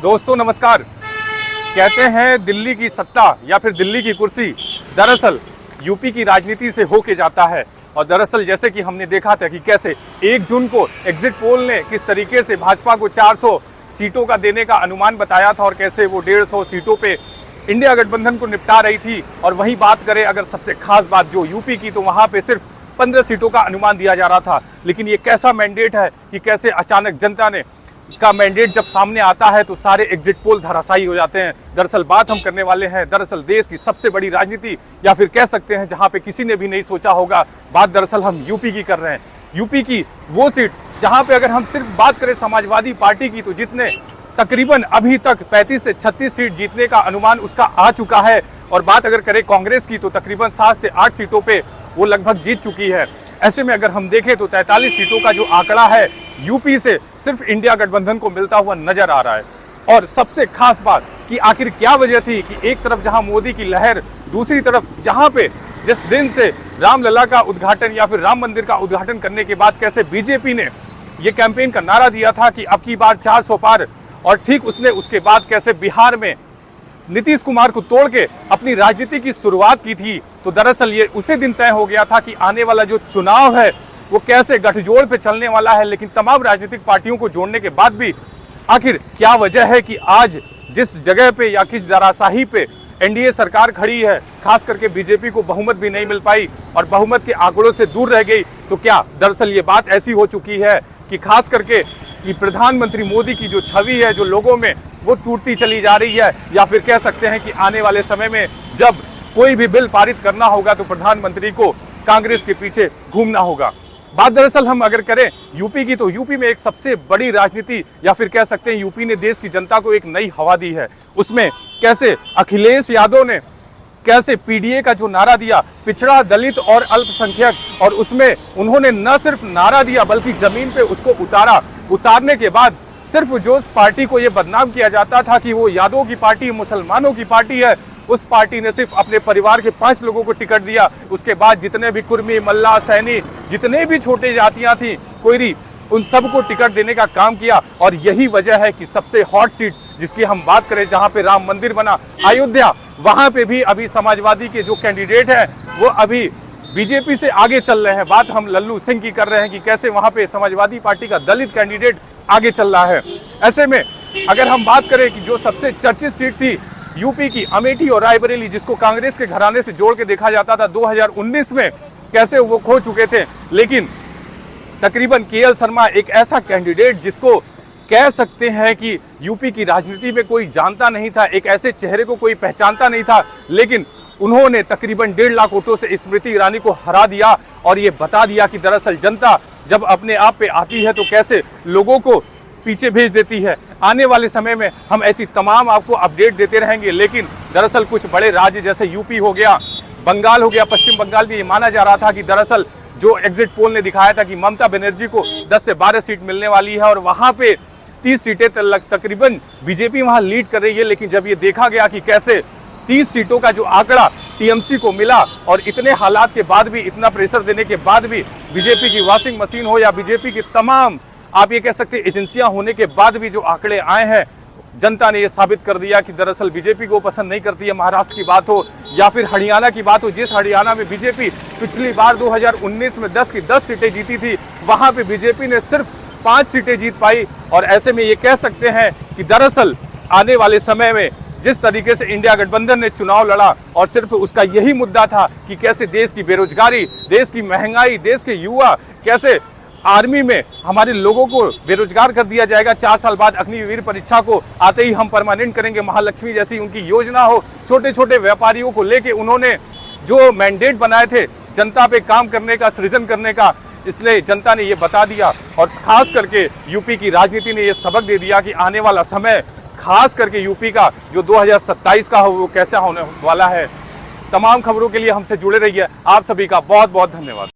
दोस्तों नमस्कार। कहते हैं दिल्ली की सत्ता या फिर दिल्ली की कुर्सी दरअसल यूपी की राजनीति से होके जाता है। और दरअसल जैसे कि हमने देखा था कि कैसे 1 जून को एग्जिट पोल ने किस तरीके से भाजपा को 400 सीटों का देने का अनुमान बताया था और कैसे वो 150 सीटों पे इंडिया गठबंधन को निपटा रही थी। और वही बात करें अगर सबसे खास बात जो यूपी की, तो वहां पे सिर्फ 15 सीटों का अनुमान दिया जा रहा था। लेकिन ये कैसा मैंडेट है कि कैसे अचानक जनता ने का मैंडेट जब सामने आता है तो सारे एग्जिट पोल धराशायी हो जाते हैं। दरअसल बात हम करने वाले हैं दरअसल देश की सबसे बड़ी राजनीति या फिर कह सकते हैं जहां पे किसी ने भी नहीं सोचा होगा। बात दरअसल हम यूपी की कर रहे हैं। यूपी की वो सीट जहां पे अगर हम सिर्फ बात करें समाजवादी पार्टी की, तो जितने तकरीबन अभी तक 35 से 36 सीट जीतने का अनुमान उसका आ चुका है। और बात अगर करें कांग्रेस की तो तकरीबन 7 से 8 सीटों पे वो लगभग जीत चुकी है। ऐसे में अगर हम देखें तो 43 सीटों का जो आंकड़ा है यूपी से सिर्फ इंडिया गठबंधन को मिलता हुआ नजर आ रहा है। और सबसे खास बात कि आखिर क्या वजह थी कि एक तरफ जहां मोदी की लहर, दूसरी तरफ जहां पे जिस दिन से रामलला का उद्घाटन या फिर राम मंदिर का उद्घाटन करने के बाद कैसे बीजेपी ने ये कैंपेन का नारा दिया था कि अब की बार 400 पार, और ठीक उसके बाद कैसे बिहार में नीतीश कुमार को तोड़ के अपनी राजनीति की शुरुआत की थी। तो दरअसल ये उसी दिन तय हो गया था कि आने वाला जो चुनाव है वो कैसे गठजोड़ पे चलने वाला है। लेकिन तमाम राजनीतिक पार्टियों को जोड़ने के बाद भी आखिर क्या वजह है कि आज जिस जगह पे या किस दराशाही पे एनडीए सरकार खड़ी है, खास करके बीजेपी को बहुमत भी नहीं मिल पाई और बहुमत के आंकड़ों से दूर रह गई। तो क्या दरअसल ये बात ऐसी हो चुकी है कि खास करके कि प्रधानमंत्री मोदी की जो छवि है जो लोगों में वो टूटती चली जा रही है, या फिर कह सकते हैं कि आने वाले समय में जब कोई भी बिल पारित करना होगा तो प्रधानमंत्री को कांग्रेस के पीछे घूमना होगा। बात दरअसल हम अगर करें यूपी की, तो यूपी में एक सबसे बड़ी राजनीति या फिर कह सकते हैं यूपी ने देश की जनता को एक नई हवा दी है। उसमें कैसे अखिलेश यादव ने कैसे पीडीए का जो नारा दिया, पिछड़ा, दलित और अल्पसंख्यक, और उसमें उन्होंने न सिर्फ नारा दिया बल्कि जमीन पे उसको उतारने के बाद सिर्फ जो पार्टी को ये बदनाम किया जाता था कि वो यादवों की पार्टी, मुसलमानों की पार्टी है, उस पार्टी ने सिर्फ अपने परिवार के 5 लोगों को टिकट दिया। उसके बाद जितने भी कुर्मी, मल्ला, सैनी, जितने भी छोटे जातियां थी, कोयरी, उन सबको टिकट देने का काम किया। और यही वजह है कि सबसे हॉट सीट जिसकी हम बात करें, जहां पे राम मंदिर बना, अयोध्या, वहां पे भी अभी समाजवादी के जो कैंडिडेट है वो अभी बीजेपी से आगे चल रहे हैं। बात हम लल्लू सिंह की कर रहे हैं कि कैसे वहां पे समाजवादी पार्टी का दलित कैंडिडेट आगे चल रहा है। ऐसे में अगर हम बात करें कि जो सबसे चर्चित सीट थी यूपी की, अमेठी और रायबरेली, जिसको कांग्रेस के घराने से जोड़ के देखा जाता था 2019 में, कैसे वो खो चुके थे। लेकिन तकरीबन केएल शर्मा एक ऐसा कैंडिडेट जिसको कह सकते हैं कि यूपी की राजनीति में कोई जानता नहीं था, एक ऐसे चेहरे को कोई पहचानता नहीं था, लेकिन उन्होंने तकरीबन 1.5 लाख वोटों से स्मृति ईरानी को हरा दिया और ये बता दिया कि दरअसल जनता जब अपने आप पे आती है तो कैसे लोगों को पीछे भेज देती है। आने वाले समय में हम ऐसी तमाम आपको अपडेट देते रहेंगे। लेकिन दरअसल कुछ बड़े राज्य जैसे यूपी हो गया, बंगाल हो गया, पश्चिम बंगाल में ये माना जा रहा था कि दरअसल जो एग्जिट पोल ने दिखाया था कि ममता बनर्जी को 10 से 12 सीट मिलने वाली है और वहां पे 30 सीटें तकरीबन बीजेपी वहां लीड कर रही है। लेकिन जब ये देखा गया कि कैसे 30 सीटों का जो आंकड़ा टीएमसी को मिला और इतने हालात के बाद भी, इतना प्रेशर देने के बाद भी, बीजेपी की वॉशिंग मशीन हो या बीजेपी की तमाम आप ये कह सकते हैं एजेंसियां होने के बाद भी जो आंकड़े आए हैं, जनता ने ये साबित कर दिया कि दरअसल बीजेपी को पसंद नहीं करती है। महाराष्ट्र की बात हो या फिर हरियाणा की बात हो, जिस हरियाणा में बीजेपी पिछली बार 2019 में 10 की 10 सीटें जीती थी, वहां पे बीजेपी ने सिर्फ 5 सीटें जीत पाई। और ऐसे में ये कह सकते हैं कि दरअसल आने वाले समय में जिस तरीके से इंडिया गठबंधन ने चुनाव लड़ा और सिर्फ उसका यही मुद्दा था कि कैसे देश की बेरोजगारी, देश की महंगाई, देश के युवा, कैसे आर्मी में हमारे लोगों को बेरोजगार कर दिया जाएगा, 4 साल बाद अग्निवीर परीक्षा को आते ही हम परमानेंट करेंगे, महालक्ष्मी जैसी उनकी योजना हो, छोटे छोटे व्यापारियों को लेके उन्होंने जो मैंडेट बनाए थे जनता पे काम करने का, सृजन करने का, इसलिए जनता ने ये बता दिया। और खास करके यूपी की राजनीति ने ये सबक दे दिया कि आने वाला समय खास करके यूपी का जो 2027 का हो वो कैसा होने वाला है। तमाम खबरों के लिए हमसे जुड़े रहिए। आप सभी का बहुत बहुत धन्यवाद।